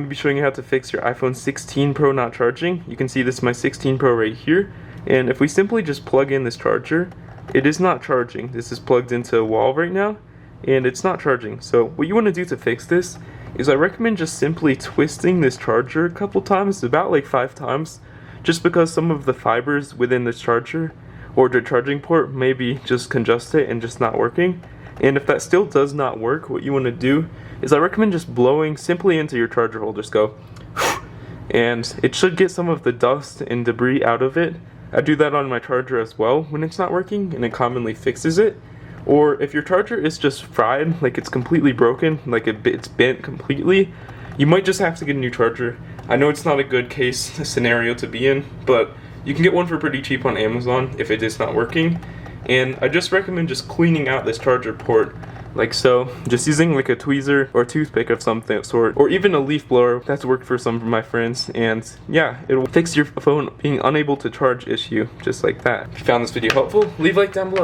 going to be showing you how to fix your iPhone 16 Pro not charging. You can see this is my 16 Pro right here, and if we simply just plug in this charger, it is not charging. This is plugged into a wall right now, and it's not charging. So what you want to do to fix this is I recommend just simply twisting this charger a couple times, about like 5 times, just because some of the fibers within this charger or the charging port may be just congested and just not working. And if that still does not work, what you want to do is I recommend just blowing simply into your charger holder. Just go and it should get some of the dust and debris out of it. I do that on my charger as well when it's not working, and it commonly fixes it. Or if your charger is just fried, like it's completely broken, like it's bent completely, you might just have to get a new charger. I know it's not a good case scenario to be in, but you can get one for pretty cheap on Amazon if it is not working. And I just recommend just cleaning out this charger port like so, just using like a tweezer or toothpick of some sort, or even a leaf blower. That's worked for some of my friends, and yeah, it'll fix your phone being unable to charge issue just like that. If you found this video helpful, leave a like down below.